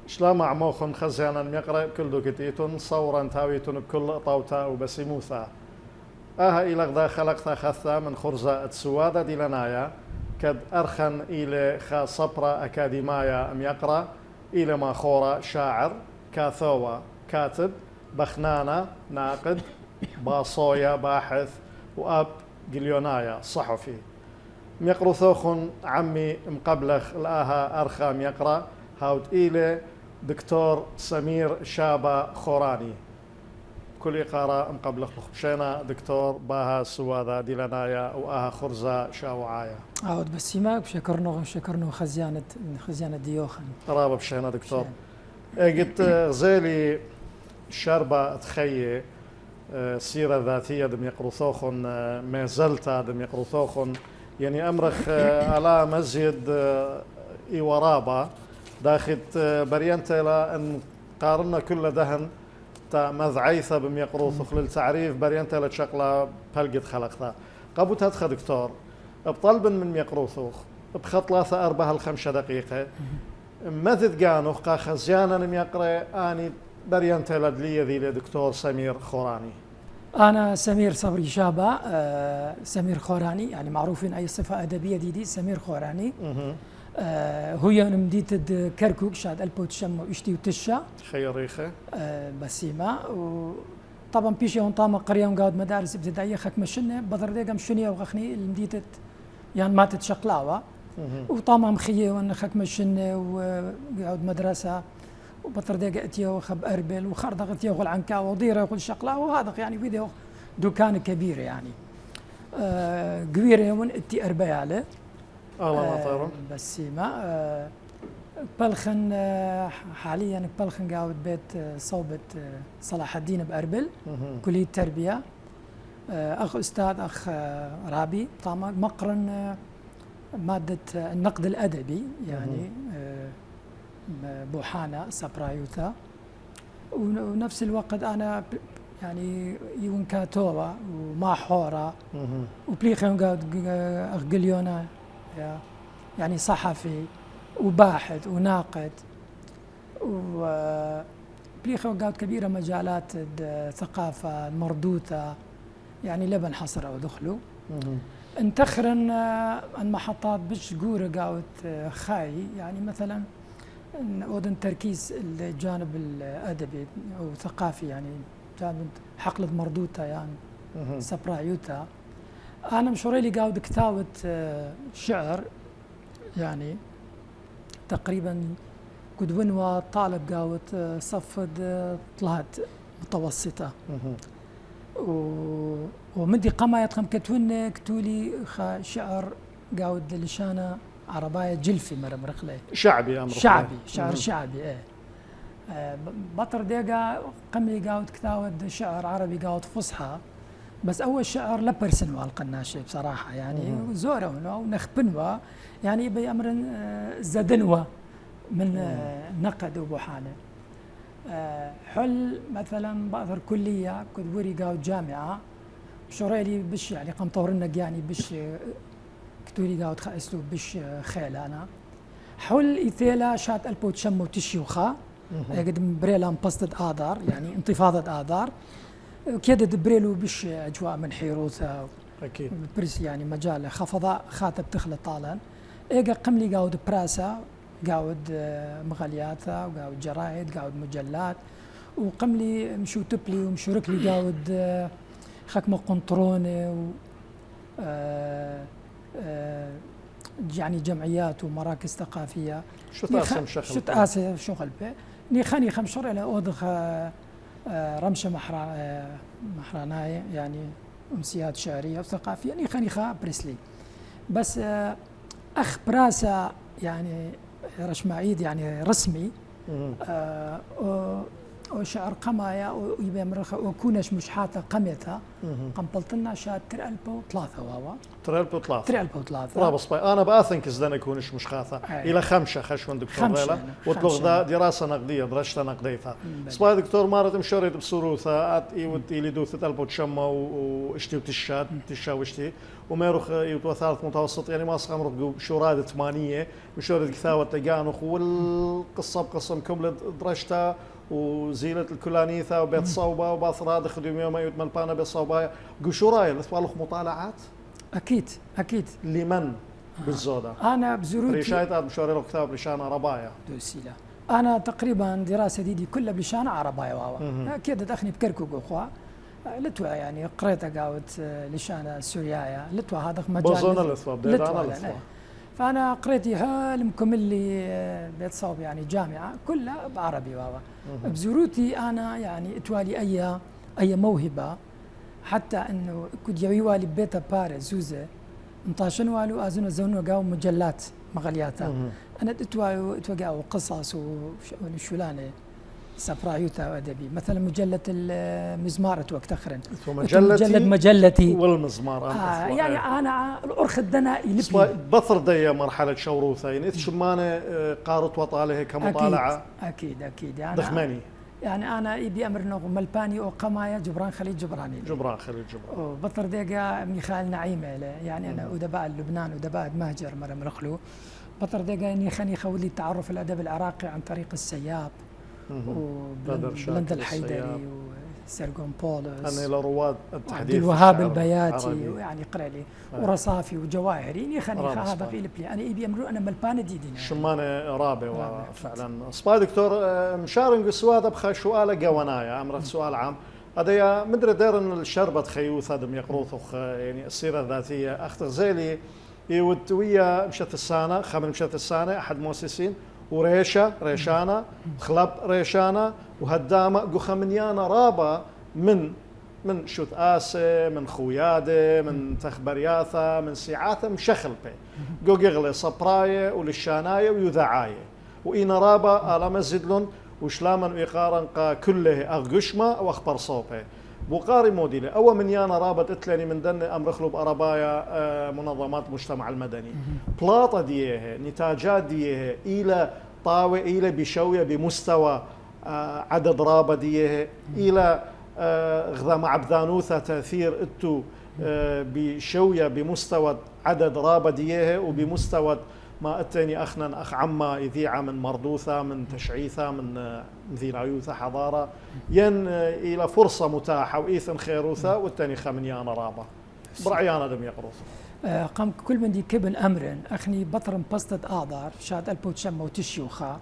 شلام عموخن خزيانا يقرأ كل دوكتيتون صورا تاويتون كل طوتا وبسيموثا إلى غدا خلقتا خثا من خرزة السوادة دي لنايا كد أرخن إلى خا صبرا أكاديمايا أم يقرأ إلى ما خورا شاعر كاثوة كاتب بخنانة ناقد باصويا باحث وأب قليونايا صحفي ميقرو ثوخن عمي مقبلخ الآها أرخا ميقرأ هاود إلى دكتور سمير شابا خوراني كل إقارة مقبلخ بخبشينا دكتور باها سواذا ديلانايا وآها خرزة شاوعايا عاود بسيماك شكرنو خزيانة ديوخن رابا بشينا دكتور قلت غزالي شربة تخيي سيرة ذاتية دم يقرثوخن ما زلت دم يقرثوخن يعني أمرخ على مسجد إيورابا داخت برينت إلى أن قارنا كل دهن تا مذعيثة بم يقرثوخ للتعريف برينت إلى شقلة بلقت خلقتها قبو تدخل دكتور بطلب من يقرثوخ بخط 3-4-5 دقيقة ماذا قانوخ قا خزيانا يقرأ أني برينت إلى دلية ذي لدكتور سمير خوراني أنا سمير صبري شابة سمير خوراني يعني معروفين أي صفة أدبية دي سمير خوراني هو نمديت كركوك شاد ألبو تشم وإشتي وتشا خيريخة بسيمة وطبعا بيشي هون طامة قرية وقاعد مدارس ابتدائية خك مشنة بضر ديقا مشنية وغخني المديتت يعني ما تتشقلاوة وطامة مخية وأن خك مشنة وقاعد مدرسة وبطر ديقا اتيو خب أربل وخردق اتيو غل عنكا وضيرة وغل شقلاوة وهذا يعني فيديو دكان كبير يعني قويرة يوم اتي أربيالة بسيمة بلخن حاليا بلخن قاعد بيت صوبة صلاح الدين بأربل كلية التربية أخ أستاذ أخ رابي طامق مقرن مادة النقد الأدبي يعني بوحانة سبرايوتا ونفس الوقت أنا يعني يون كاتوبا وما حورة وبليخن قاعد أغليونا يعني صحفي وباحث وناقد وبليخن قاعد كبيرة مجالات الثقافة المردوثة يعني لبن حصر أو دخلوا انتخرن المحطات بش قورة قاعد خاي يعني مثلا ودن تركيز الجانب الأدبي أو ثقافي يعني جانب حقلة مردوثة يعني سبرايوتا أنا مشوريلي قاعد كتابة شعر يعني تقريبا قد ونوا طالب قاعد صفد طلعت متوسطة ومدي قما يتخم كتون كتولي شعر قاعد لشانة عرباية جلفي مرخلي شعبي أمر شعبي شعر شعبي بطر ديقا قمي قاعد كتابة شعر عربي قاعد فصحى بس أول شعر لا برسنوا القناشة بصراحة يعني زوروا ونخبنوا يعني بأمر زدنوا من نقد وبوحانة حل مثلا بأثر كلية كنت وري قاعد جامعة شوريلي بش يعني قم طورنك يعني بش كتوري قاعد خايستو بش خيل أنا حل إثيلا شات ألبو تشمو تشيوخا قد بريلا مبسطة آذار يعني انتفاضة آذار كده دبريلو بش أجواء من حيروثة أكيد بريس يعني مجال خفضاء خاتب تخلط طالا إيجا قملي قاعد براسة قاعد مغالياتا وقاعد جرايد قاعد مجلات وقملي مشو تبلي ومشو ركلي قاعد خكمة قنطرونة يعني جمعيات ومراكز ثقافية شو تاسم شغل به نيخاني خمشور إلى أوضخ رمشة محراناية يعني أمسيات شعرية وثقافية نيخاني خا بريسلي بس أخ براسة يعني رشمعيد يعني رسمي وشعر قمايا ويبي مرخ وكونش مش حاطة قميتها قنبلتنا شات ترقلبو ثلاثة واوا تريلبو ثلاثة ترقلبو ثلاثة رابص باي أنا بأثن كزدنا يكونش مش خاثة إلى خمسة خشون دكتور ليلى وتلغ ذا دراسة نقدية درجة نقديتها سباي دكتور مارت مشوريت بسروثة أت إيوت إلي دوثة ألبو تشمى واشتي وتشاد تشاوشتي وميرخ يوتو ثالث متوسط يعني ما صغمرق شورادة ثمانية مشورة كثاوة تجانخ والقصة بقصة كملت درجتها وزينة الكلانيثة وبيت صوبة وباثراد خدم يوم يوت ملبانا بيت صوبة قشو راي لثوالخ مطالعات أكيد لمن بالزودة أنا بزروتي ريشايت مشوري له كتاب لشان ربايا دوسيلا أنا تقريبا دراسة دي كلها بلشان عربايا واوا أكيد دخني بكركوك أخوة لتوا يعني قريتها قاوت لشان سوريايا لتوا هذا مجال بوزونا لثوا بديدانا لثوا فأنا قريتي هالمكمل لي بيت صوب يعني جامعة كلها بعربي واوا بزروتي أنا يعني اتوالي أي موهبة حتى إنه كنت يوالي بيتا باريس زوزة انطاشن والو أزنو زونو قاو مجلات مغلياتا أنا اتوقعوا قصص وشولانة سفرايوتا وأدبي مثلا مجلة المزمار وقت أخرن مجلتي والمزمار يعني أنا الأرخ الدنا يلبي بثر دي مرحلة شوروثة يعني شمانة قارت وطاله كمطالعة أكيد يعني دخماني يعني أنا يبي أمر نغ ملباني أو قمايا جبران خليل جبراني خليل جبران بطر ديقا ميخال نعيمة يعني أنا ودباء لبنان ودباء مهجر مرة مرخلو بطر ديقا إني خاني خولي التعرف الأدب العراقي عن طريق السياب وبلند الحيدري وسيرجون بولس أنا لرواد التحديث عبد الوهاب البياتي ويعني قرأ لي ورصافي وجواهري إني خاني هذا غيلب لي أنا يبي أمرو أنا ملبانة ديدين شمانة رابع فعلا سبا دكتور مشارن قسوا هذا بخا سؤال قوانايا أمر سؤال عام هذا مدري ديرن الشربة خيوث هذا يقروث يعني السيرة الذاتية أخت زيلي يودوية مشت السنة خمن مشت السنة أحد مؤسسين ريشانة خلب ريشانة وهدامة قخمنيانا رابا من شوت آسة من خويادة من تخبرياثة من سيعاثة مشخل بي قوغيغلي صبراية ولشاناية ويذعاية وإنا رابا آلا مزدلون وشلاما ويقارن كله أغشمة وأخبر صوبي بوقاري موديلة أول من يانا رابط اتلاني من دن أمر خلوب أربايا منظمات المجتمع المدني بلاطة ديه نتاجات ديه إلى طاوة إلى بشوية بمستوى عدد رابة ديه إلى غذا مع بذانوثة تأثير اتو بشوية بمستوى عدد رابة ديه وبمستوى ما اتني أخنا أخ عما يذيع من مردوثة من تشعيثة من ذيلايوثة حضارة ين إلى فرصة متاحة وإيثن خيروثة والتاني خمنيانا رابة برعيانا دم يقروث قام كل من دي كبن أمرن أخني بطرم بسطة آذار شاد ألبو تشمو تشيوخا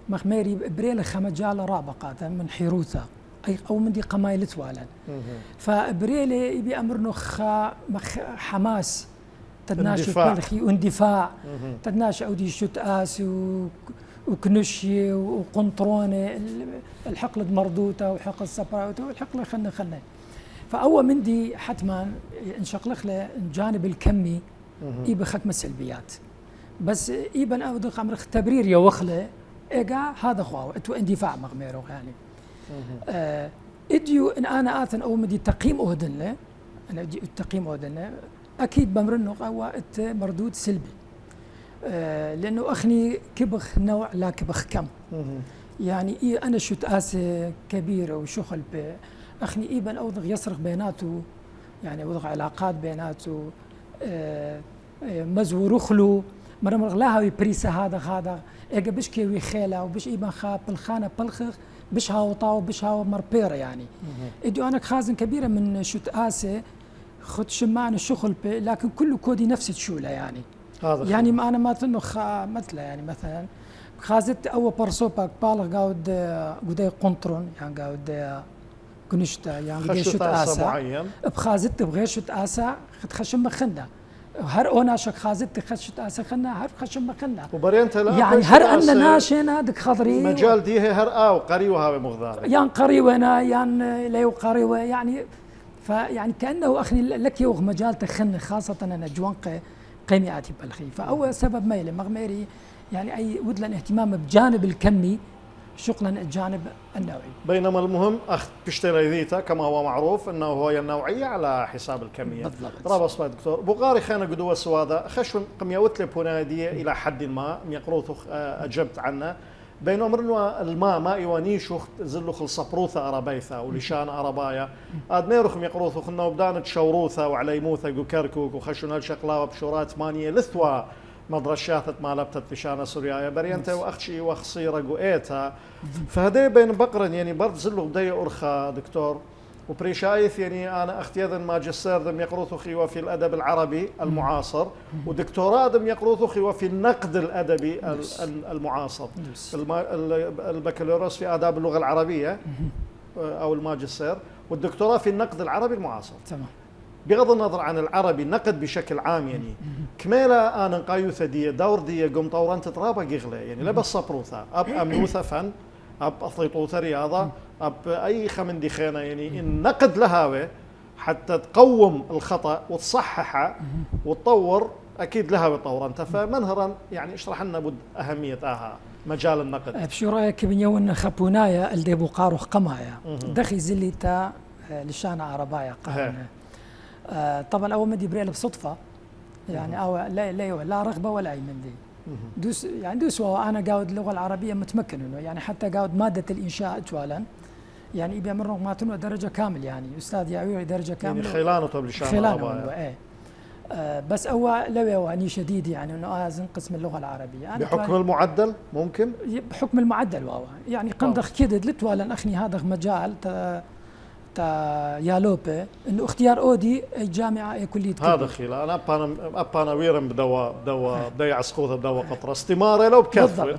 مخميري بريل خمجال رابقة من حيروثة أو من دي قمايل توالا فبريلي يبي أمرنو حماس تدناش بلخي واندفاع تدناش أودي شوت آس وكنشي وقنطرونة الحقل مردوته وحقل سبراوته والحقل خلنا فأول من دي حتما انشقلخ له الجانب الكمي إيبا ختم السلبيات بس إيبا أودق أمر تبرير يوخله إيجا هذا خواو اتو اندفاع مغميرو يعني إديو إن أنا آثن أو مدي تقييم أهدن له أنا تقييم أهدن له أكيد بمرنه قوة مردود سلبي لأنه أخني كبخ نوع لا كبخ كم يعني أنا شو تآسة كبيرة وشغل أخني إيبن أوضغ يصرخ بيناته يعني أوضغ علاقات بيناته مزور خلو مرة لا هاوي بريسة هذا إيجا بش كيوي خيلة وبش إيبن خاب بالخانة بلخخ بش هاو طاو بش هاو مربيرة يعني إدو أنا خازن كبيرة من شو تآسة خد شمان الشغل لكن كله كودي نفس الشولة يعني يعني ما أنا ما تنو مثله يعني مثلا خازت أول برسوبك بالغ قاود قنطرون يعني قاود كنشتا يعني قاود شوت آسا بخازت بغير شوت آسا خشم مخنا هر أوناشك خازت خشت آسا خنا هر خشم مخنا وبرينت يعني هر أن ناشنا دك خضري مجال ديه هر قريوها بمغذار يعني قريونا يعني ليو قريوة يعني فيعني كأنه أخني لك يوغ مجال تخن خاصة أنا جوانق قيمياتي بالخي فأول سبب ميلي مغميري يعني أي ودلن اهتمام بجانب الكمي شغلا الجانب النوعي. بينما المهم أخذ بشتري ذيتا كما هو معروف أنه هو النوعية على حساب الكمية. بالضبط. رابص دكتور بوغاري خانا قدوة سوادا خشون قمية وتلي بونادية إلى حد ما يقروث أجبت عنه بين أمرنا الماء ما إيوانيشو زلو خلص بروثة أرابيثة ولشان أرابايا أدميرخم يقروثو خلنا وبدانت شوروثة وعليموثة وكركوك وخشون هالشقلاوة بشورات مانية لثوى مدرشات ما لبتت لشان سوريا برينتا واخشي وخصيره قويتها فهدي بين بقرن يعني برد زلو بدي أرخى دكتور وبريشايث يعني انا اختيار ماجستير دم يقروثو خيوه في الادب العربي المعاصر ودكتوراه دم يقروثو خيوه في النقد الادبي المعاصر البكالوريوس في آداب اللغة العربية أو الماجستير والدكتوراه في النقد العربي المعاصر. تمام. بغض النظر عن العربي نقد بشكل عام يعني كميلة أنا قايوثة دي دور دي قم طوران تترابا قغلة يعني لا بس صبروثة أب أمنوثة فن أب أطيطوثة رياضة أب أي خمن دي خينا يعني النقد لهاوي حتى تقوم الخطأ وتصححه وتطور أكيد لها طوران فمنهرا يعني اشرح لنا بود أهمية مجال النقد. بشو رأيك بنيون خبونايا اللي بقاروخ قمايا دخي زلي تا لشان عربايا قانا طبعا أول ما دي بريل بصدفة يعني أو لا رغبة ولا أي من دي دوس يعني دوس وأنا قاود اللغة العربية متمكن إنه يعني حتى قاود مادة الإنشاء أجوالا يعني يبي مرة ما تنو درجة كامل يعني أستاذ يعير درجة كامل يعني خيلانه طب لشان عربايا بس هو لو أني شديد يعني إنه أزن قسم اللغة العربية بحكم المعدل ممكن بحكم المعدل واوا يعني قندخ كده لتوالا أخني هذا مجال تا يالوبي إنه اختيار أودي جامعة كلية هذا خيلا أنا أبانا ويرم بدوا يعسقوها بدوا قطرة استمارة لو بكثرة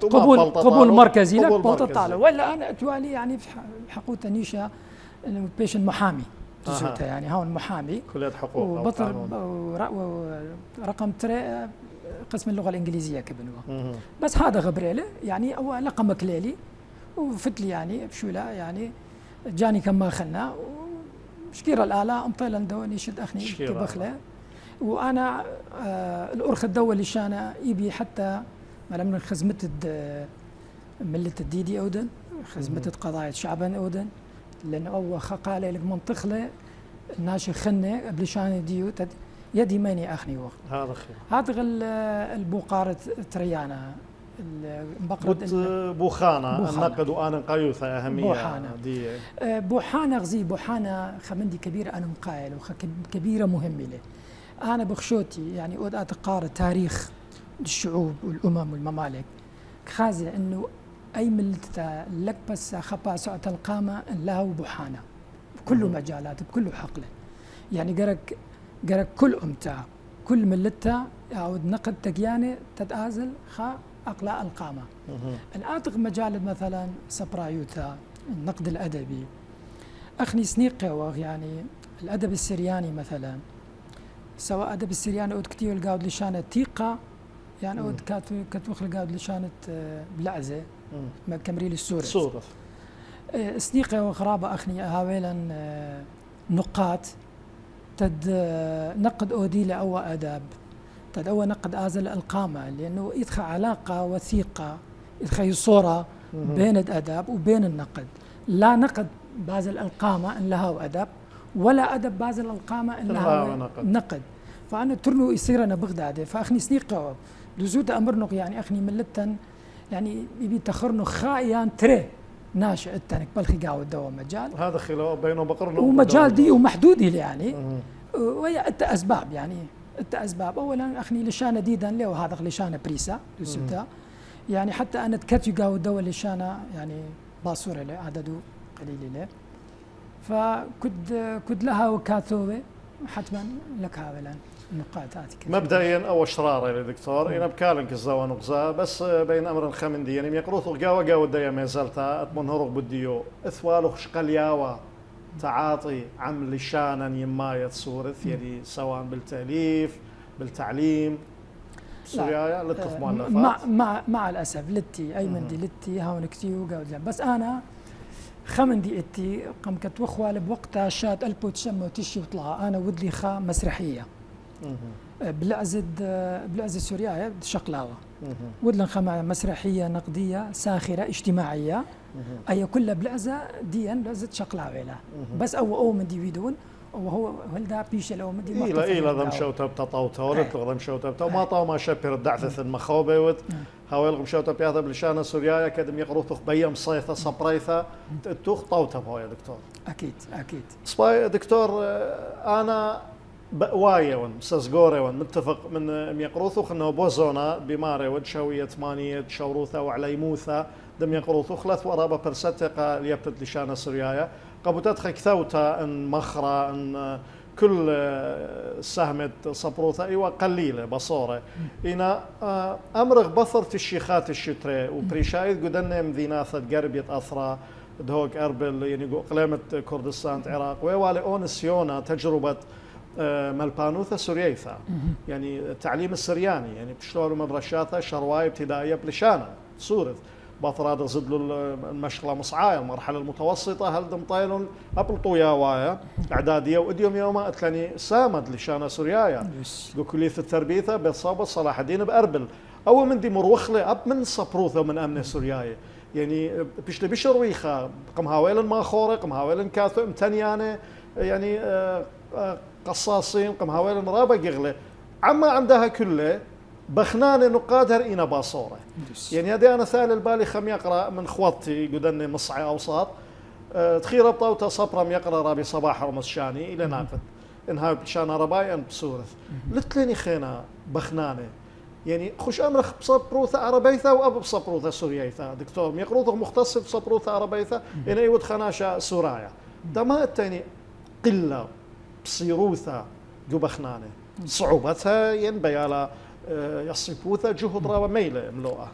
قبول مركزي لك بطالة ولا أنا أتوالي يعني بحقوقة نيشة إنه بيشن محامي يعني هون محامي كلية حقوق وبطل رقم ترى قسم اللغة الإنجليزية كبنوه بس هذا غبريله يعني أو رقم كليلي وفتلي يعني بشولا يعني جاني كما خلنا وشكير الآلة أمطيلا دوني شد أخني كبخلة وأنا الأرخ الدول اللي شانا يبي حتى من خزمة ملة الديدي أودن خزمة قضايا شعبا أودن لأنه أول خقالة لك منطقة الناشي خنة قبل شان ديو يدي ماني أخني وقت هذا خير هذا البوقارة تريانا بوخانة النقد وأنا قايوثة أهمية بوحانة دي بوحانة غزي بوحانة خمندي كبيرة أنا مقايل كبيرة مهمة له أنا بخشوتي يعني أود أقارن تاريخ الشعوب والأمم والممالك خازي إنه أي ملتها لك بس خبا سعة القامة لها وبوحانة بكل مجالات بكل حقله يعني قرك كل أمتها كل ملتها أو نقد تقيانة تتآزل خا أقلاء القامة الآتق مجال مثلا سبرايوتا النقد الأدبي أخني سنيقة يعني الأدب السرياني مثلا سواء أدب السرياني أود كتير القاود لشانة تيقة يعني أود كتوخ القاود لشانة بلعزة كمريل السوري سنيقة وغرابة أخني هاويلا نقاط تد نقد أودي لأو أداب تد أو نقد آزل القامة لأنه يدخل علاقة وثيقة يدخل صورة بين الأدب وبين النقد لا نقد بازل القامة إن لها أدب ولا أدب بازل القامة إن لها نقد فأنا ترنو يصير أنا بغداد فأخني سنيقة لزود أمرنق يعني أخني ملتن يعني يبي تخرنو خايان تري ناشئ التانك بالخي قاود دوا مجال هذا خلاف بينه بقرنه ومجال دي ومحدود يعني وهي أسباب يعني أسباب أولا أخني لشانة ديدا له هذا لشانة بريسا دوسبتا يعني حتى أنا تكتي قاود دوا لشانة يعني باصورة له عدده قليل له فكد لها وكاثوبة حتما لك هذا النقاط مبدئيا او شراره يا دكتور انا بكالنك الزوا نقزا بس بين امر خمندي يعني يقروث قاوا ديا ما زالتا اتمنهر بديو اثوالو شقلياوا تعاطي عمل لشانا يما يتصورث يعني سواء بالتاليف بالتعليم سوريا لطف مؤلفات مع الاسف لتي اي من دي لتي هاون كتيو قاود بس انا خمندي اتي قم كتوخوال بوقتها شاد البو تشمو تشي وطلع انا ودلي خا مسرحيه بلعزة سوريا شقلاوة ودلن خما مسرحية نقدية ساخرة اجتماعية أي كلها بلعزة ديان لعزة شقلاوة لا بس أو من دي فيدون وهو هلدا بيش لو مدي إلى ذم شوتة بتطاوته ولا ذم شوتة بتو ما طاو ما شبر الدعثة المخوبة ود هاول غم شوتة بياذا بلشانة سوريا كدم يقروث بيم صيثة صبريثة توخ طاوته بهاي دكتور أكيد سباي دكتور أنا وايا ون سازغوري ون متفق من يقروثوخ انه بوزونا بماري ود شوية مانية شوروثة وعليموثة دم يقروثوخ ثلاث ورابة برستقة ليبتد لشانة سوريايا قبوتات كثوتا ان مخرة ان كل سهمة صبروثة ايوه قليلة بصورة إنا امرغ بثرت الشيخات الشتري وبريشايد قدنا مذيناثة قربية اثرى دهوك اربل يعني قلامة كردستان عراق ويوالي اونسيونا تجربة ملبانوثة سورييثا يعني التعليم السرياني يعني بشلون مدرساتها شرواي ابتدائية بلشانة سورث باطراد زد له المشغلة مصعاية المرحلة المتوسطة هل دم طايلون قبل طويا وايا اعدادية واديوم يوما اتلاني سامد لشانة سوريايا كلية التربية بصوبة صلاح الدين بأربل أول من دي مروخلة أب من صبروثة ومن أمن سوريايا يعني بشرويخة قم هاويلن ما خورة قم هاويلن كاثو امتنيانة يعني قصاصين قم هاويلن رابا قغلة عما عندها كله بخنان نقادر إنا باصورة يعني هذه أنا ثالث البالي خم يقرأ من خواتي قدني مصعي أوساط تخير بطوطة صبرم يقرأ رابي صباح رمسشاني إلى ناقد إنها بشان رباي أن بسورث لتليني خينا بخنانة يعني خوش أمرخ بصبروثة عربيثة وأب بصبروثة سورييثة دكتور ميقروثة مختص بصبروثة عربيثة يعني يود خناشة سورايا ده ما التاني قلة بصيروثة جو بخنانة صعوبتها ينبي على يصفوثة جهد رابا ميلة ملوءة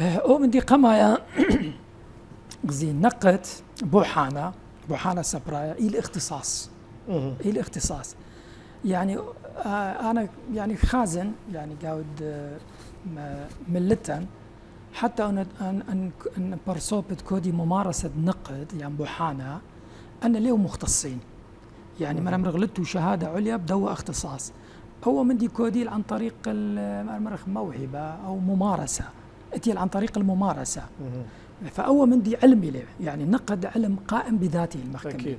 أو من دي قمايا زين نقت بوحانة سبرايا الاختصاص الاختصاص يعني أنا يعني خازن يعني قاعد ملتن حتى أن برصوبة كودي ممارسة نقد يعني بوحانة أنا ليه مختصين يعني ما مرغلته شهادة عليا بدوا اختصاص هو من دي كوديل عن طريق المرخ موهبة أو ممارسة اتيل عن طريق الممارسة فأول من دي علمي له يعني نقد علم قائم بذاته المحكمة أكيد.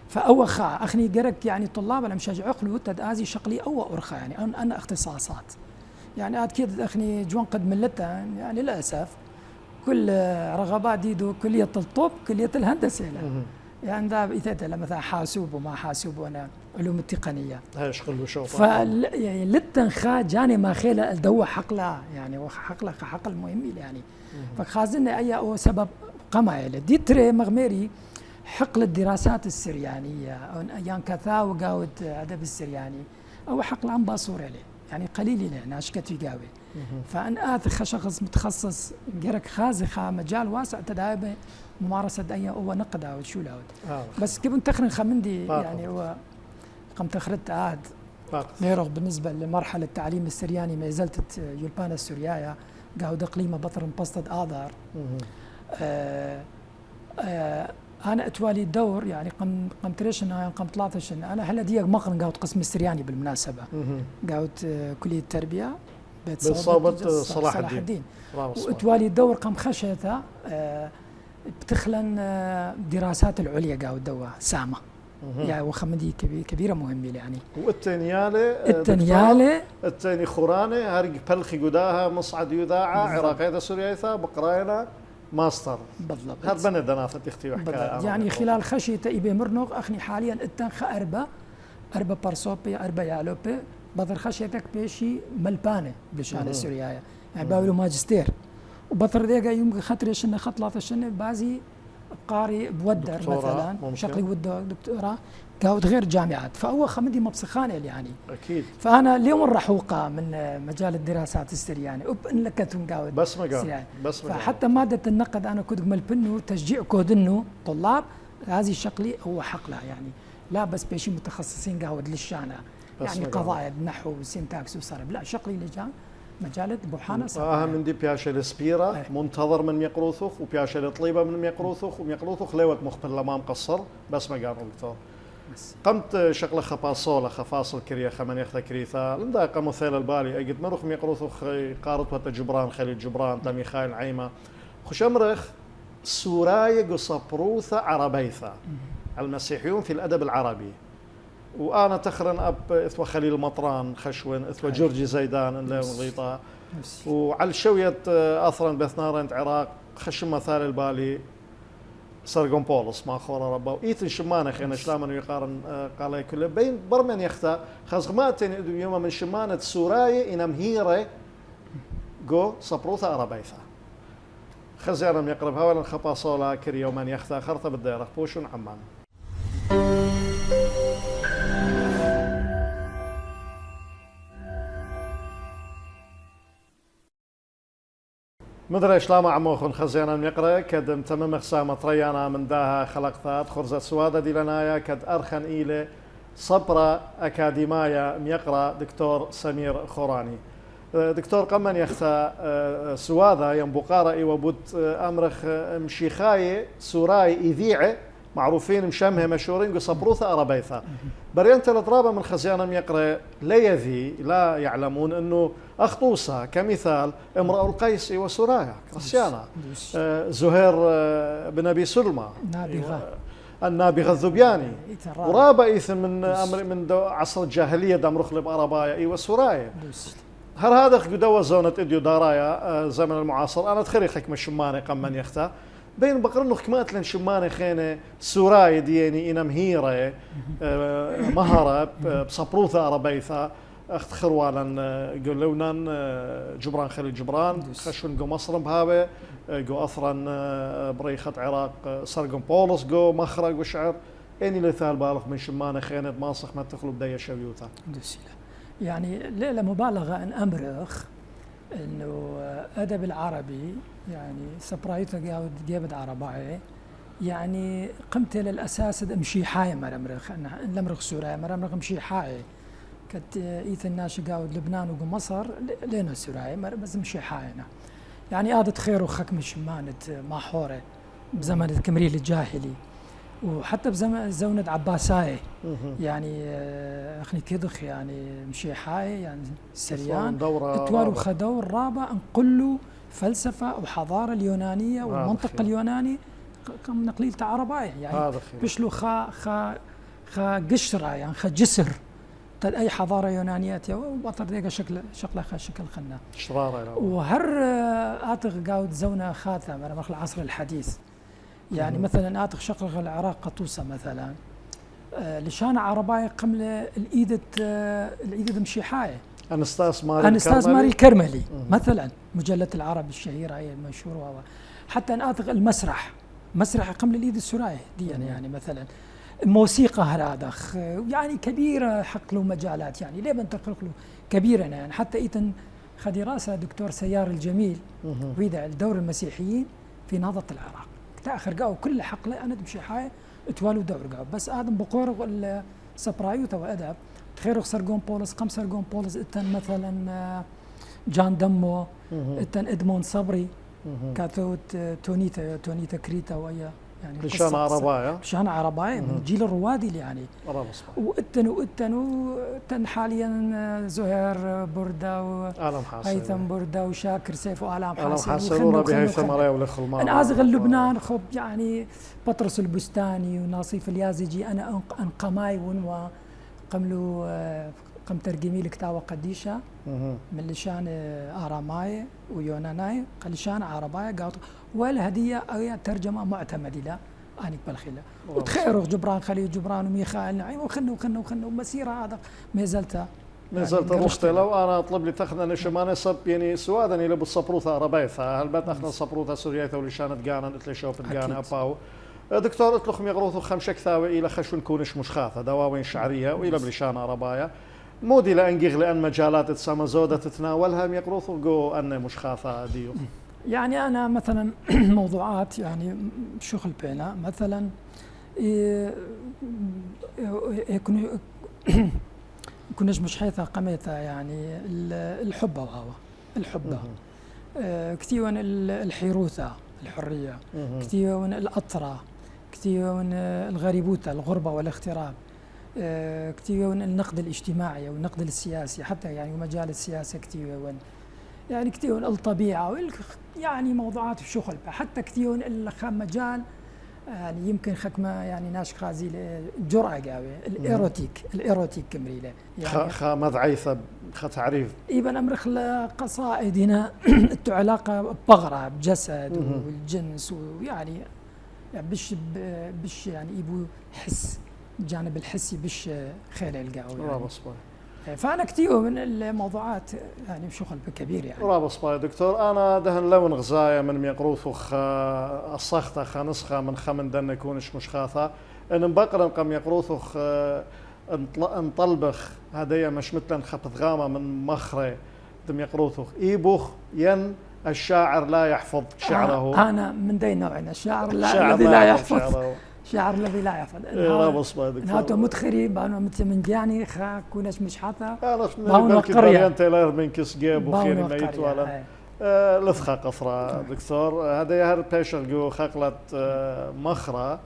فأول أخني قرك يعني طلاب لم شجع عقله تدازي شقلي أو أرخى يعني أنا اختصاصات يعني أكيد أخني جوان قد ملتها يعني للأسف كل رغبات ديدو كلية الطب كلية الهندسة يعني ده إذا مثلا حاسوب وما حاسوب وأنا علوم التقنية هاي شغل وشوف يعني للتنخا جاني ما خيله الدوا حقله يعني وحقله حقل مهم يعني فخازن أي أو سبب قمايل دي تري مغمري حقل الدراسات السريانية أو أيام كثا وقاود أدب السرياني أو حقل عن باصور عليه يعني قليل له ناشكت في قاوي فأنا شخص متخصص جرك خازخة مجال واسع تداعبه ممارسة أي هو نقد أو شو لاود بس كيف تخرن خمندي يعني هو قم تخرت عاد غيره بالنسبة لمرحلة التعليم السرياني ما زلت يلبان السوريايا قاعد قليمة بطر مبسطة آذار أنا أتوالي الدور يعني قم تريشن قم 13 أنا هلا ديك مقرن قاعد قسم السرياني بالمناسبة قاعد كلية التربية بصوبة صلاح الدين وأتوالي الدور قم خشيته بتخلن دراسات العليا قاعد دوا سامة يعني وخمدي كبيرة مهمة يعني التنيالة التاني خورانة هرق بلخي قداها مصعد يذاعة عراقية سوريا بقراينا ماستر بالضبط هذا بنا دنافة تختي وحكاية يعني خلال خشية إبي مرنوغ أخني حاليا التنخ أربع برصوبي أربع يالوبي بطر خشيتك بيشي ملبانة بشان السوريايا يعني باولو ماجستير وبطر ديقا يوم خطري شنة خطلات الشنة بازي قاري بودر مثلا شقلي دكتوراه قاعد غير جامعات فهو خمدي مبسخانة يعني أكيد فأنا اليوم الرحوقة من مجال الدراسات السرياني وبإن لكتهم قاعد بس مقام فحتى مادة النقد أنا كنت ملبنه تشجيع كودنه طلاب هذه شقلي هو حقله يعني لا بس بيشي متخصصين قاعد للشانة يعني قضايا نحو وسينتاكس وصرب لا شقلي لجان مجالة بوحانة من دي بياشة السبيرة منتظر من ميقروثوخ وبياشة الطليبة من ميقروثوخ وميقروثوخ لوك مخبر لما مقصر بس ما قالوا دكتور قمت شغله خباصوله خفاصل كريه خمن يختا كريثا لنداقه مثال البالي اجد مروخ ميقروثو قارط وتا جبران خليل جبران تامي خايل عيمه خش امرخ سوراي صبروثة عربيثة المسيحيون في الادب العربي وانا تخرن اب اثوى خليل مطران خشون اثوى جورجي زيدان اللي غيطا وعلى شويه اثرا بثنارن عراق خش مثال البالي سرقون بولس ما خورا ربا وإيتن شمانة خينا شلامن يقارن قال كله بين برمن يختا خزغماتن يوم من شمانة سوراي إنم هيرة جو صبروثة عربيثة خزيرم يقرب هولا خباصولا كري يوم يختا خرطة بالديرة بوشون عمان مدري شلام عموخن خزينا يقرا كد تمام خسامة ريانا من داها خلقتات خرزة سوادة دي لنايا كد أرخن إلى صبرة أكاديمايا يقرا دكتور سمير خوراني دكتور قمن يختا سوادة ينبقارة وبوت أمرخ مشيخاي سوراي إذيعة معروفين مشامها مشهورين صبروثة أربيثة برينت الأضرابة من خزيانا يقرأ ليذي لا يعلمون أنه أخطوصة كمثال امرأة القيس وسرايا كريستيانا زهير بن أبي سلمى النابغة الذبياني ورابا إيثن من عصر الجاهلية دام رخلب أربايا وسرايا هذا قدوة زونة إديو دارايا زمن المعاصر أنا تخري حكم الشماني قمن يختا بين بقرنو حكمات لن شماني خينة سوراي دياني إنم هيرة مهرة بصبروثة أربيثة أخت خروالا قلونان جبران خليل جبران خشون قو مصر بهابة قو أثرا بريخة عراق سرقون بولس قو مخرق وشعر إني لثال بالغ من شماني خينة ماسخ ما تخلو بداية شبيوثة يعني لا مبالغة أن أمرخ إنه أدب العربي يعني سبرايته جابت عرباية يعني قمت للأساس مشي حاي مرمرخ لمرخ سوريا مرمرخ مشي حاي كت إيث الناس جاود لبنان ومصر لنا سوريا بس مشي حاينا يعني آدت خير وخك مش مانت محورة بزمن الكمريل الجاهلي وحتى بزمن زونة عباساي يعني اخني كدخ يعني مشي حاي يعني سريان اتوالوا خدوا الرابع نقلوا فلسفة وحضارة اليونانية والمنطق اليوناني كم نقليل عرباية يعني بشلو خا قشرة يعني خا جسر أي حضارة يونانية وبطر ديقة شكلها شكل خنا وهر آتغ قاود زونة خاثة من العصر الحديث يعني مثلا آتغ شقرغ العراق قطوسة مثلا لشان عرباية قملة الإيدة مشيحاية أنستاس ماري الكرملي مثلا مجلة العرب الشهيرة هي المشهورة حتى آتغ المسرح مسرح قملة الإيد السراية دي يعني مثلا موسيقى هرادخ يعني كبيرة حق له مجالات يعني ليه بنتقل له كبيرة يعني حتى إيتن خدراسة دكتور سيار الجميل ويدع الدور المسيحيين في نهضة العراق تأخر قاو كل حقله أنا تمشي حاجة اتوالوا دور قاو بس آدم بقورغ السبرايوتا وأدب تخيرغ سرقون بولس قم سرقون بولس إتن مثلا جان دمو إتن إدمون صبري كاتوت تونيتا كريتا ويا يعني لشان عرباية لشان عرباية من الجيل الروادي يعني وإتن حاليا زهير بردة هيثم بردة وشاكر سيف وآلام حاسن وربي هيثم عليه ولخل أنا أزغل لبنان خب يعني بطرس البستاني وناصيف اليازجي أنا أنقماي ونوا قملوا قم ترجمي لكتابة قديشة من لشان آراماي ويوناناي لشان عرباية قاطع والهدية أي ترجمة معتمدة لا أنيك بالخلا وتخيروا جبران خليل جبران وميخائيل نعيم وخنوا ومسيرة هذا ما زلت رشتي لو أنا أطلب لي تاخذنا شمانة صب يعني سوادني لبو صبروثة عربيثة هل بات أخذنا صبروثة سورياثة ولشانت جانا إتلي شوف جانا أباو دكتور اطلق يغروثوا خمشك ثاوي إلى خشون كونش مشخاثة دواوين شعرية وإلى بلشان عرباية مودي لأنجيغ لأن مجالات تسمى زودة تتناولها يقروثوا جو أن مشخاثة ديو يعني أنا مثلا موضوعات يعني شغل بينا مثلا كناش مش حيثة قميتها يعني الحب وهو الحب كثير من الحيروثة الحرية كثير من الأطرة كثير من الغريبوتة الغربة والاغتراب كتير النقد الاجتماعي والنقد السياسي حتى يعني مجال السياسة كتير يعني كتير الطبيعة يعني موضوعات الشغل حتى كتير مجال يعني يمكن خكمة يعني ناش خازي الجرأة قوي الإيروتيك كمريلة يعني ماذا عيثة تعريف إيبن أمرخ قصائدنا علاقة بغرة بجسد والجنس ويعني بش يعني يبو حس الجانب الحسي بش خير القاوي يعني. فأنا كتير من الموضوعات يعني بشغل كبير يعني رابص باي دكتور أنا دهن لون غزايا من ميقروث الصخطة خنسخة من خمن دن يكونش مش خاثة إن بقرا قم يقروث انطلبخ هدية مش مثل خبط غامة من مخرة دم يقروث إيبوخ ين الشاعر لا يحفظ شعره أنا من دي نوعنا الشاعر الذي لا يحفظ شعر الذي لا يحفظ رابص باي دكتور هاتو مدخري بانو متمنجاني خا كونش مش حاثة باونو قرية انت لا من كس جيب وخير ميت ولا لثخة قفرة دكتور هذا يهر بيشر جو خقلة مخرة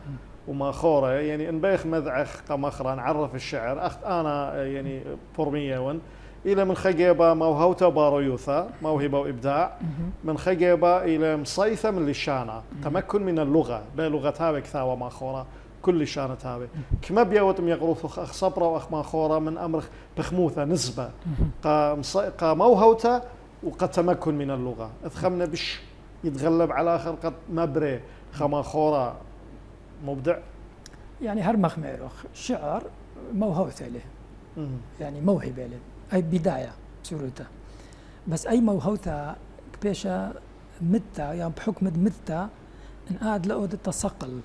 وماخورة يعني ان بيخ مذعخ قمخرة نعرف الشعر اخت انا يعني بورمية ون الى من خجيبة موهوتا بارويوثا موهبة وابداع من خجيبة الى مصيثة من لشانة تمكن من اللغة بلغة هاوي كثاوة ماخورة كل شانة هاوي كما بيوتم يقروث اخ صبرة واخ ماخورة من امر بخموثة نسبة قا موهوتا وقد تمكن من اللغة اذخمنا بش يتغلب على اخر قد مبري خماخورة مبدع يعني هرمخ ميروخ شعر موهوثة له يعني موهبة له أي بداية سورته بس أي موهوثة كبيشة متى يعني بحكم متى انقاد لقود التصقل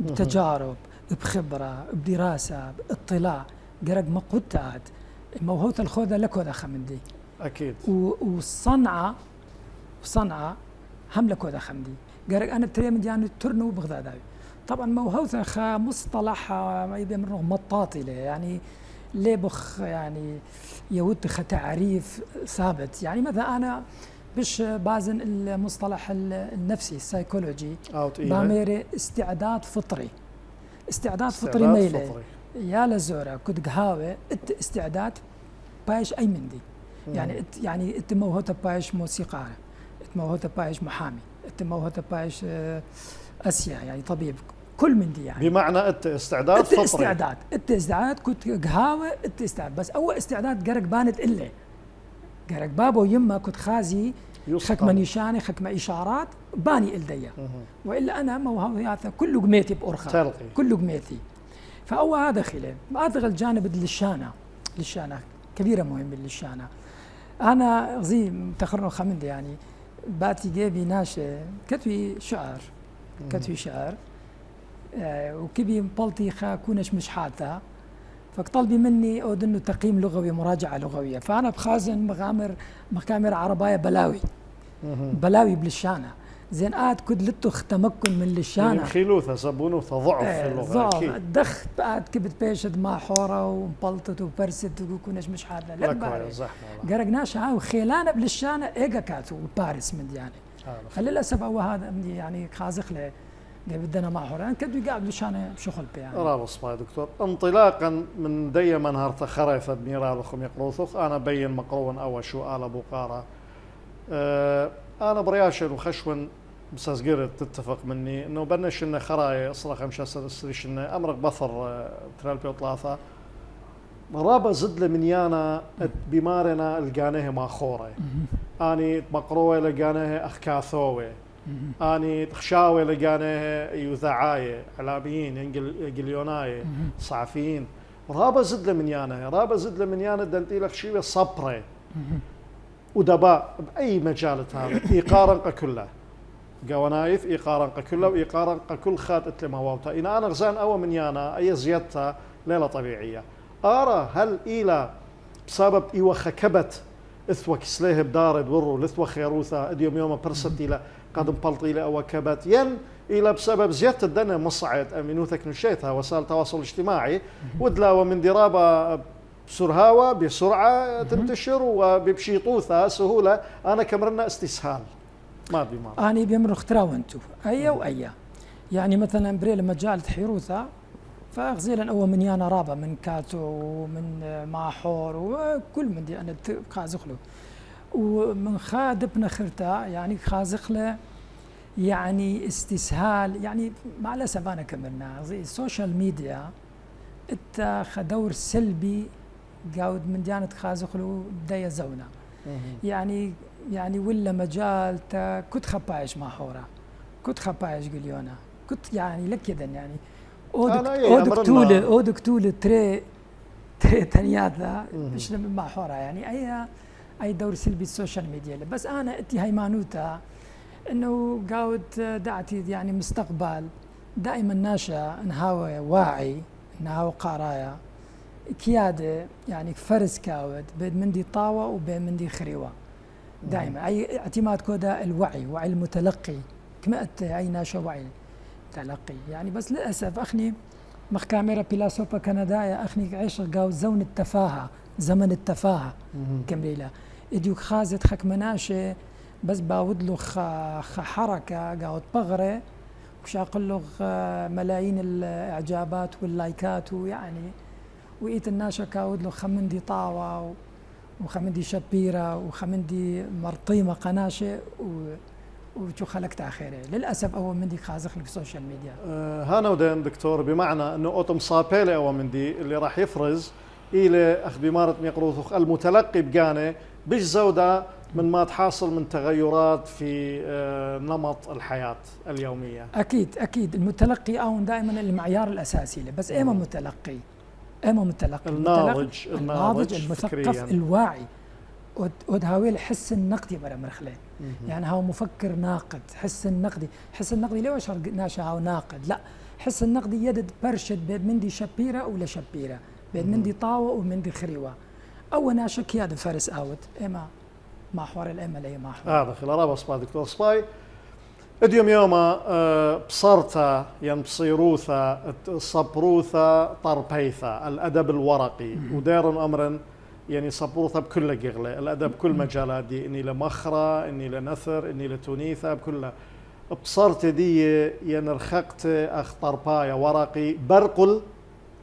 بتجارب بخبرة بدراسة باطلاع قرق ما قلت قاد موهوثة الخوذة لكوذا خمندي أكيد وصنعة هم لكوذا خمدي قرق أنا تريمد يعني ترنو بغداداوي طبعا موهوثة خا مصطلح ما يبي منه مطاطلة يعني ليبخ يعني يوتخ تعريف ثابت يعني مثلا أنا بش بازن المصطلح النفسي السايكولوجي باميري استعداد فطري فطري ميلي يا لزورة كنت قهاوة استعداد بايش أي مندي يعني انت موهوثة بايش موسيقار موهوثة بايش محامي انت موهوثة بايش أسيا يعني طبيب كل من دي يعني بمعنى استعداد فطري استعداد كنت قهاوة استعداد بس أول استعداد قرق بانت إلا قرق بابو يما كنت خازي خكمة نشاني خكمة إشارات باني إلديا وإلا أنا موهوثة كله قميتي بأرخة كله قميتي فأول هذا خلاف أدغل الجانب للشانة كبيرة مهم للشانة أنا غزي تخرج خمند يعني باتي جيبي ناشة كتوي شعر وكبي مبلطي خا كونش مش حاثة فطلبي مني أود إنه تقييم لغوي مراجعة لغوية فأنا بخازن مغامر عرباية بلاوي بالشانة زين كد لتخ تمكن من الشانة يعني خيلوثة صبونوثة ضعف في اللغة ضعف دخت كبت بيشد مع حورة ومبلطت وبرست وكونش مش حاثة لا باري قرقناش وخيلانة بالشانة إيجا كاتو باريس من يعني خلي للأسف هو هذا يعني خازخ له بدنا معه يعني كدو يقعد لشانه بشغل يعني رابص باي دكتور انطلاقا من دي منهر تخريفة بنيرالخم يقروثخ انا بين مقرون او شو آل بوقارة انا برياشن وخشون مسازقير تتفق مني انه بنش انه خراي اصلا 5 سريش انه امرق بثر ترالبي وطلاثة رابا زد لمنيانا بمارنا القانيه ماخورة اني مقروة لقانيه اخكاثوه اني تخشاوي لقانيه يوذعايه اعلاميين انجليونايه صحفيين رابا زد لمنيانا دنتي لك شيء صبره ودباء باي مجال هذا ايقارا كله قوانايف ايقارا كله وايقارا كل خاتت لمواوتا ان انا غزان او منيانا اي زيادتها ليله طبيعيه ارى هل الى بسبب ايوه خكبت اثوى كسليه بدارد ورو لثوى خيروثا اديوم يوم برست الى قد مبلطي الى او كبت ين الى بسبب زياده الدنا مصعد امينوثك نشيتها وسائل التواصل الاجتماعي ودلا ومن درابه بسرهاوه بسرعه تنتشر وببشيطوثه سهوله انا كمرنا استسهال ما بمعنى اني بيمر اختراو انتو اي واي يعني مثلا بري لما جاءت حيروثه فغزيلا أول من يانا رابا من كاتو ومن ماحور وكل من دي أنا خازق له ومن خادبنا خرتا يعني خازق له يعني استسهال يعني مع الأسف أنا كملنا زي السوشيال ميديا اتخذ دور سلبي قاود من ديانة خازق له بداية زونا يعني ولا مجال تا كنت خبايش ماحورة كنت خبايش قليونا كنت يعني لك كذا يعني اودك تولي تري تنيات ذا مش مع حورة يعني اي دور سلبي السوشيال ميديا بس انا اتي هيمانوتا انه قاود دعتي يعني مستقبل دائما ناشا انهاوى واعي انهاوى قرايا كيادة يعني فرز كاود بين مندي طاوة وبين مندي خريوة دائما اي اعتماد كودا الوعي وعي المتلقي كما اي ناشا وعي تلقي يعني بس للأسف أخني مخ كاميرا بيلاسوبا كندايا أخني عيش قاو زون التفاهة زمن التفاهة كمريلا إديوك خازت خك مناشة بس باود له حركة قاو تبغرة وشاقل له ملايين الإعجابات واللايكات ويعني وإيت الناشا كاود له خمندي طاوة وخمندي شبيرة وخمندي مرطيمة قناشة وشو خلقت آخره للأسف أول من دي خازق في السوشيال ميديا هانا ودين دكتور بمعنى أنه أوتم صابيلي أول من دي اللي راح يفرز إلى أخذ بمارة ميقروث المتلقي بقانه بيش زودة من ما تحاصل من تغيرات في نمط الحياة اليومية. أكيد المتلقي أو دائما المعيار الأساسي له بس إما متلقي الناضج المثقف فكرياً. الواعي ودهاوي الحس النقدي برا مرخله يعني هاو مفكر ناقد حس النقدي ليش ناشا هاو ناقد لا حس النقدي يدد برشد بين مندي شبيرة ولا شبيرة بين مندي طاوة ومندي خريوة أو ناشا كياد فارس آوت إما ما حوار الإما لي ما حوار هذا خلال رابع صباح دكتور صباي اديوم يوما بصرتا ينبصيروثا صبروثا طربيثا الأدب الورقي ودير أمرا يعني صبروثا بكل جغلة الأدب بكل مجالات دي إني لمخرة إني لنثر إني لتونيثا بكلها بصرت دي ينرخقت أخ طربايا ورقي برقل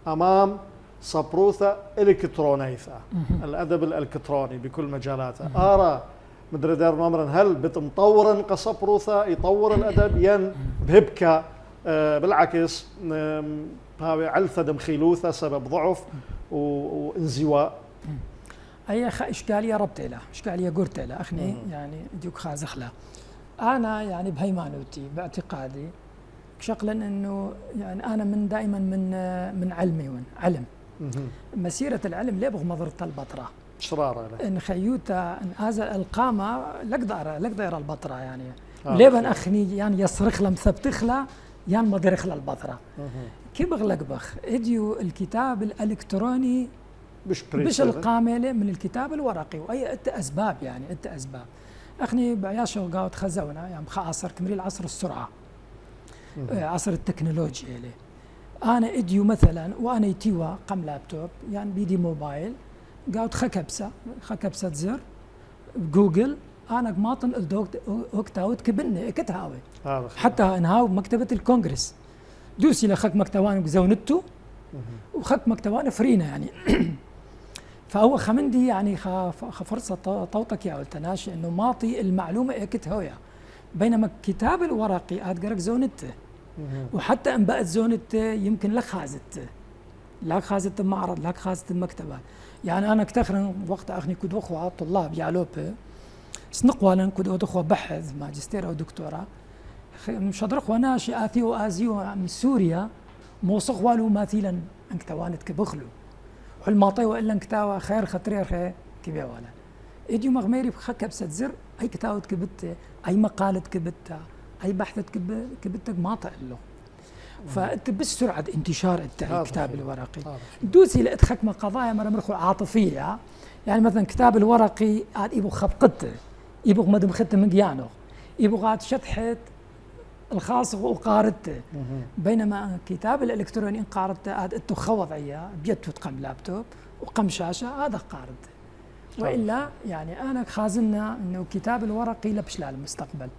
أمام صبروثا إلكترونيثا الأدب الإلكتروني بكل مجالاته أرى مدري دار أمرا هل بتمطورا كصبروثا يطور الأدب ين بهبكة بالعكس هاوي علثة دمخيلوثة سبب ضعف وانزواء أي إشكالية ربط له إشكالية قرت له أخني يعني ديوك خازخ له أنا يعني بهيمانوتي باعتقادي شغلا إنه يعني أنا من دائما من علمي علم مسيرة العلم ليه بغ مضرة البطرة شرارة إن خيوتا إن هذا القامة لقدر البطرة يعني ليه بن أخني يعني يصرخ لم ثبتخلا يعني مضرخ للبطرة كيف بغلق إديو الكتاب الإلكتروني مش القاملة من الكتاب الورقي وأي أسباب يعني أسباب أخني بعياشو قاوت خزونا يعني عصر كمريل عصر السرعة عصر التكنولوجيا لي أنا إديو مثلا وأنا يتيوا قم لابتوب يعني بيدي موبايل قاوت خكبسة زر جوجل أنا قماطن وقتاوت كبني كتهاوي حتى انهاو مكتبة الكونغرس دوسي لخك مكتوان زونتو وخك مكتوان فرينا يعني فهو خمندي يعني فرصة طوطك يا التناشي انه معطي المعلومة اكت هويا بينما الكتاب الورقي ادقرك زونته وحتى ان بقت زونته يمكن لك خازت معرض لك خازت المكتبة يعني انا كتخرن وقت اخني كنت اخوة طلاب يعلوبه سنقوالا كنت اخوة بحث ماجستير او دكتوراه مش هدرخوا ناشي آثيو آزيو من سوريا موصخ والو ماثيلا انكتوانت كبخلو والماطي وإلا انكتاوا خير خطرير خير كبيا ولا إديو مغميري بخك بسات زر أي كتاوت كبت أي مقالة كبتها أي بحثة كبتك ما له فأنت بسرعة انتشار الكتاب الورقي دوسي لأدخك قضايا مرخو عاطفية يعني مثلا كتاب الورقي عاد يبغى خبقته يبغى مدم ختم من جيانو يبغى عاد شطحت الخاص وقارته بينما كتاب الالكتروني ان قارته هذا انت خوض اياه بيدته تقم لابتوب وقم شاشه هذا قارته والا يعني انا خازنا انه كتاب الورقي لبش المستقبل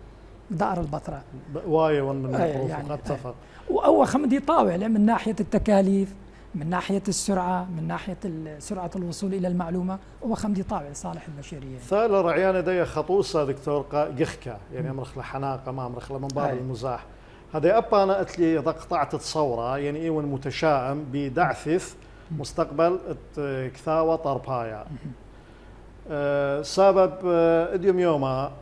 دار البطرة واي ون من الحروف يعني اتفق. وأول خمدي طاولة من ناحية التكاليف، من ناحية السرعة، من ناحية سرعة الوصول إلى المعلومة، هو خمدي طاولة صالح البشرية. ثالث رعيانة دي خطوصة دكتور جخكا يعني أمرخ لحناقة ما أمرخ من باب المزاح. هذا أبا أنا قلت لي إذا قطعت تصورة يعني إيه متشائم بدعثث مستقبل كثاوة طربايا. سبب اديوم يوما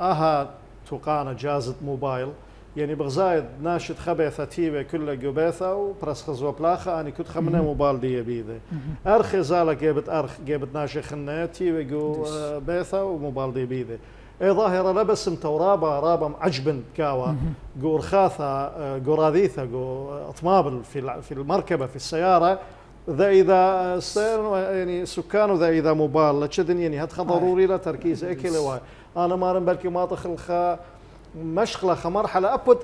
اها توقانا جازت موبايل يعني بغزايد ناشد خبيثة تيبة كلها جبيثة وبرسخز وبلاخة أنا كنت خمنا موبايل دي بيده أرخي زالة جيبت ناشي خنة تيبة جو بيثة وموبايل دي بيده اي ظاهرة لبس متورابة رابة معجبن كاوة جو رخاثة جو راذيثة جو اطمابل في المركبة في السيارة ذا إذا يعني سكان ذا إذا موبايل لتشدن يعني هاد ضروري لا تركيز أكل واي أنا ما بالكي ما تخل مشغلة مرحلة أبد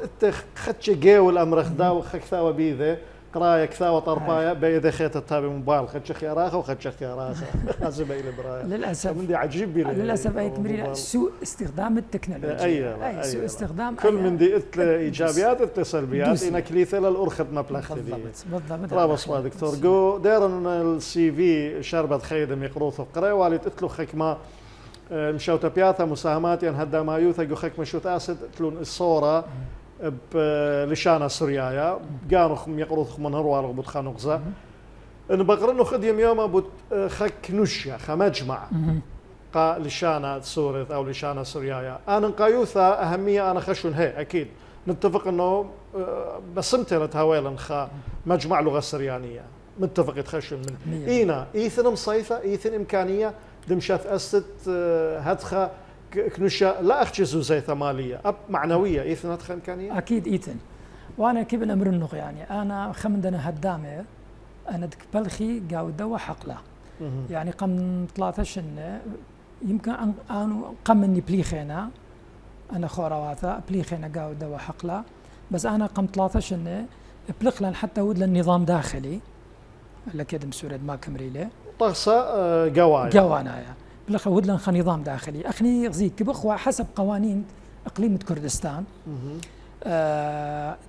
خدش جيو الأمر خدا وخكثا وبيذا قراية كثا وطربايا بيذا خيت التابع موبايل خدش خياراخه وخدش خياراخه هذا بيل برايا للأسف من دي عجيب بيل للأسف أي تمرير سوء استخدام التكنولوجيا أي سوء استخدام كل من دي إيجابيات سلبيات إنك كليثة للأرخد مبلغ بالضبط رابص ما دكتور جو دارن السي في شربت خيدم يقروث قراء والي تتلو خكمة مشوتا بياثا مساهمات يعني هدا ما يوثا جو خك مشوت اسد تلون الصوره بلشانه سوريايا كانوا يقروث من هروال غبط خانوقزا ان بقرنو خديم يوم خك نشيا خمجمع قا لشانه سوريث او لشانه سوريايا انا قايوثا اهميه انا خشون هي اكيد نتفق انه بسمتلت هويلا خا مجمع لغه سريانيه متفق يتخشن من اينا ايثن مصيفه ايثن امكانيه دمشات أست هدخة كنوشة لا أخجزو زي ثمالية أب معنوية إيثن هدخة إمكانية؟ أكيد إيثن وأنا كيف الأمر النغ يعني أنا خمدنا هدامة أنا دك بلخي قاودة وحقلة يعني قم 13 يمكن أن قم إني بليخينا أنا خوراواثا بليخينا قاودة وحقلة بس أنا قم 13 بلخلن حتى ود للنظام داخلي لكيد مسورد ما كمريله طغسة جوانايا بلخ ودلن نظام داخلي أخني غزيك كبخوا حسب قوانين إقليم كردستان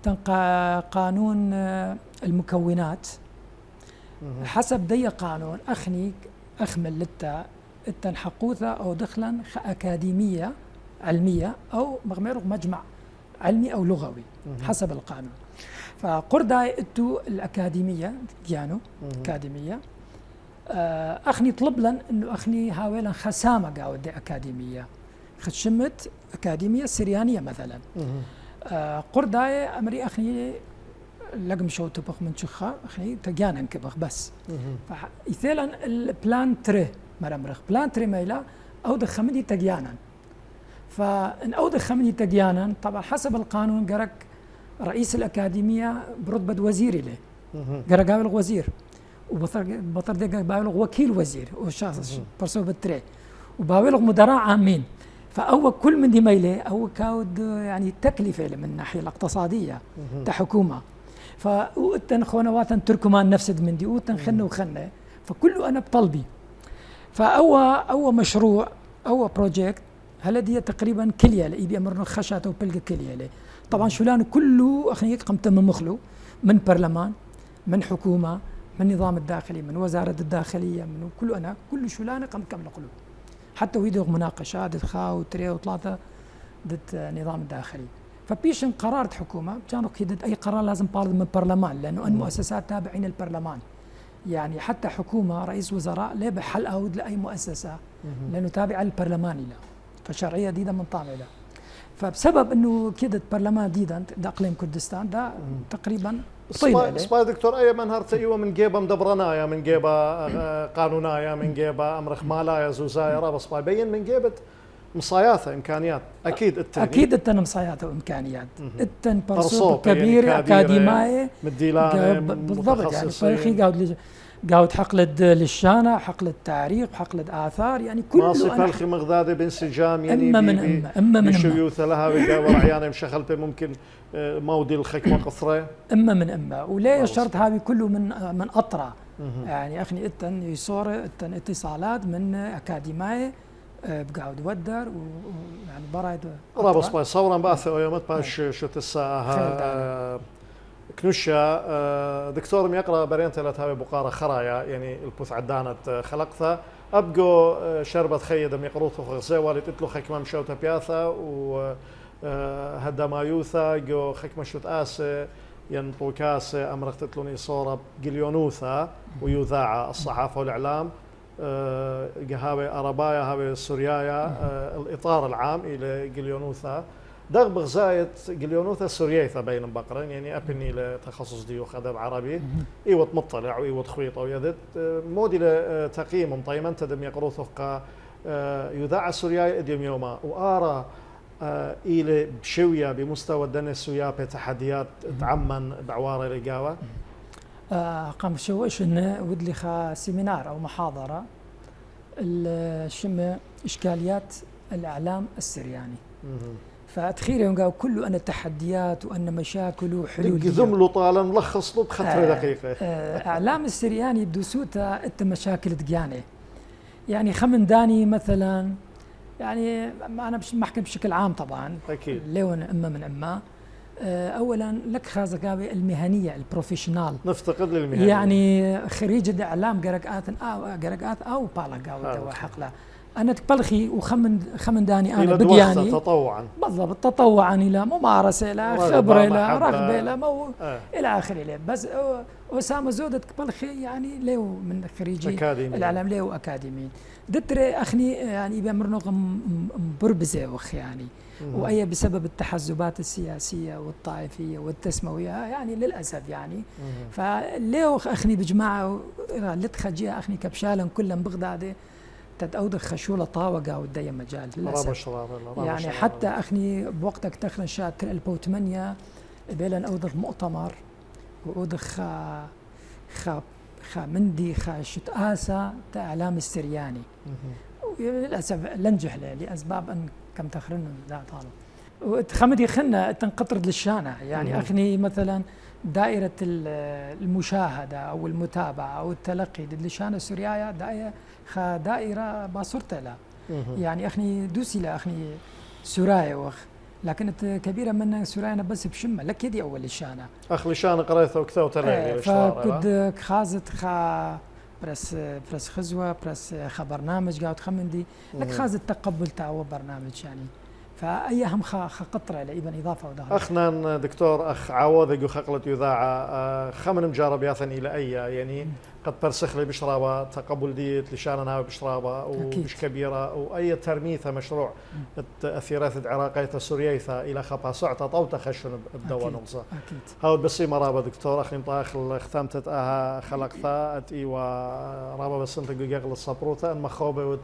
تنقى قانون المكونات حسب دي قانون أخني أخمل لتا التنحقوثة أو دخلا أكاديمية علمية أو مجمع علمي أو لغوي حسب القانون فقرداي اتو الأكاديمية جانو أكاديمية أخني طلب لن إنه أخني هاويلا خسامة قاودي أكاديمية خشمت أكاديمية سريانية مثلا قرداي أمري أخني لقم شو تبخ من شخا أخني تجانا كبخ بس فإثالا البلان تري مرمرخ بلان تري ميلا أو دخمني تجانا فإن أو دخمني تجانا طبعا حسب القانون قرك رئيس الأكاديمية برتبة وزيري له قرق قابل وزير وبطر دي باولغ وكيل وزير وشخص برسو بالتري وباولغ مدراء عامين فأول كل من دي ميله أو كاود يعني تكلفة من الناحية الاقتصادية تحكومة فأوتن خوانواتن تركمان نفسد من دي أوتن خنة وخنة فكله أنا بطلبي فأو مشروع أو بروجيكت هلا دي تقريبا كلية لإيبي أمرنا خشاته وبلغ كلية لي طبعا شولان كله أخني قمت من مخلو من برلمان من حكومة من نظام الداخلي من وزارة الداخلية من كل شولانة قم كم نقله حتى ويدوغ مناقشات خاو وتري وثلاثة ضد نظام الداخلي فبيش قرارات حكومة كانوا كيدت أي قرار لازم طالب من البرلمان لأنه المؤسسات تابعين البرلمان يعني حتى حكومة رئيس وزراء لا بحل أود لأي مؤسسة لأنه تابع للبرلمان له فشرعية جديدة من طعم له فبسبب أنه كيدت برلمان جديد إقليم كردستان ده تقريبا سباي دكتور أي من هرت أيوة من جيبة مدبرنايا من جيبة قانونايا من جيبة أمر خمالايا زوزايا رابص باي بين من جيبة مصاياته إمكانيات أكيد التن مصاياته وإمكانيات التن برصوب كبير أكاديمية مديلانة بالضبط يعني فريقي قاود حقلة للشانة حقلة تاريخ حقلة آثار يعني كله ماصف الخي مغدادة بانسجام يعني أما من شيوث لها ورعيانة مشغلت ممكن مودي الخكمة قصرة أما وليه شرط هذه كله من أطرة يعني أخني إتن يصور إتن اتصالات من أكاديمية بقاود ودر يعني برايد رابص باي صورا باث يومت باش شو تساها كنوشا دكتور ميقرا برينت لا تابي بقاره خرايا يعني البوث عدانت خلقتها ابقو شربت خيد ميقروث غزي والي تتلو خكمه مشوتا بياثا و هدا مايوثا جو خكمه شوت اسه ينطوكاس امرت تتلوني صوره جليونوثا ويذاع الصحافه والاعلام هاوي أربايا هاوي سوريايا الإطار العام إلى جليونوثا دغ بغزاية جليونوثا سوريايثا بين بقرين يعني أبني لتخصص ديو خدم عربي إيوة مطلع وإيوة خويط أو يدد مودي لتقييم طيما تدم يقروثق يذاع سوريايا إديم يوما وآرى إلى بشوية بمستوى الدنس ويا بتحديات تعمن بعوار الإجابة قام شوش إنه ودلي خا سيمينار أو محاضرة الشمة إشكاليات الإعلام السرياني فأتخير يوم قالوا كله أن تحديات وأن مشاكل وحلول جذم له طالع ملخص له بخطر دقيقة إعلام السرياني بدوسوتا أنت مشاكل تجاني يعني خمن داني مثلا يعني أنا بحكي بشكل عام طبعا أكيد لون إما من إما اولا لك خازقاوي المهنيه البروفيشنال نفتقد للمهنيه يعني خريج اعلام قرقات او بالغاوي دوا حقله انا تبلخي وخمن داني انا بقياني تطوعا بالضبط تطوعا الى ممارسه الى خبره الى رغبه الى الى اخره الى بس اسامه زودة بلخي يعني ليو من خريجي الاعلام ليو اكاديميين دتري اخني يعني بامرنوق بربزه وخ يعني وأي بسبب التحزبات السياسية والطائفية والتسموية يعني للأسف يعني فليه أخني بجماعة لتخجيها أخني كبشالا كلهم بغداد تتأودخ خشولة طاوقة ودي مجال للأسف يعني حتى أخني بوقتك تخلن شات 2008 بيلن أودخ مؤتمر وأودخ خا مندي خا شتآسة إعلام السرياني للأسف لنجح له لأسباب أن كم تخرن لا طالب وتخمدي خلنا تنقطر للشانة يعني أخني مثلا دائرة المشاهدة أو المتابعة أو التلقي للشانة السورياية دائرة باصرت لها يعني أخني دوسي لا أخني سورايا وخ لكن كبيرة من سورايا بس بشمة لك يدي أول الشانة أخ لشانة قريتها وكثا وترى فكد خازت برس خزوة برس برنامج قاعد خمن دي لك خاز التقبل تاعو برنامج يعني فأي هم قطرة لإبن إضافة ودهر أخنا دكتور أخ عوض خقلة يذاع خمن مجارب ياثن إلى أي يعني قد برسخ لي بشرابة تقبل ديت لشاننا بشرابة ومش كبيرة وأي ترميثة مشروع الأثيرات العراقية السورية إلى خبها صعطة طوطة خشن بدوا نغزة أكيد هاود بسي مرابة دكتور أخي مطاخل ختمتت أها خلقتها أتي ورابة بس أنت قيقل الصبروتة المخوبة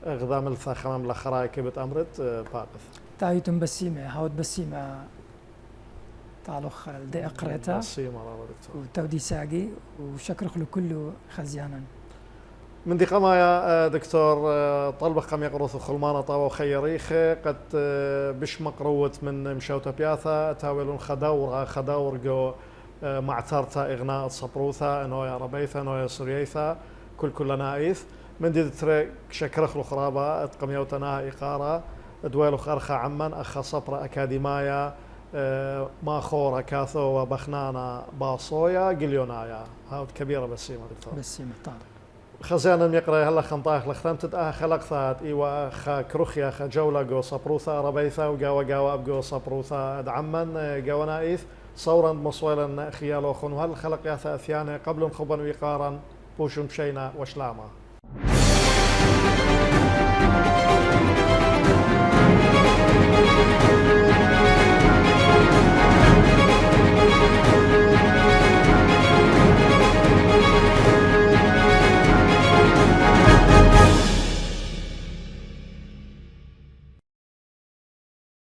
غذام الثا خمام الخراي كبت أمرت باقث تايتم بسيمة هاود بسيمة تعالوخ الدي أقريتها بسيمة مرابة دكتور وتودي ساقي وشكر خلو كله خزيانا من دي قمايا دكتور طلبة قم يقرث خلمانة طاوة خيريخة قد بش مقروت من مشوتة بياثا تاولون خداور جو معترتا إغناء صبروثا إنو يا ربيثا إنو يا سوريثا كل نايث من دي ترى شكرخ الخرابة قميوتنا إقارة دويلو خرخة عمان أخا صبرة أكاديمايا ما خورة كاثو وبخنانا باصويا قليونايا هاود كبيرة بسيمة دكتور بسيمة طارق خزيانا ميقرا هلا خنطاخ لختمت خلقثات ايوا خا كروخيا خا جولا جو صبروثا ربيثا وقاوا ابقو صبروثا دعمن قاوا نايث صورا مصولا خيالو خن وهل خلق يا ثاثيانه قبل خبن وقارا بوشم شينا وشلاما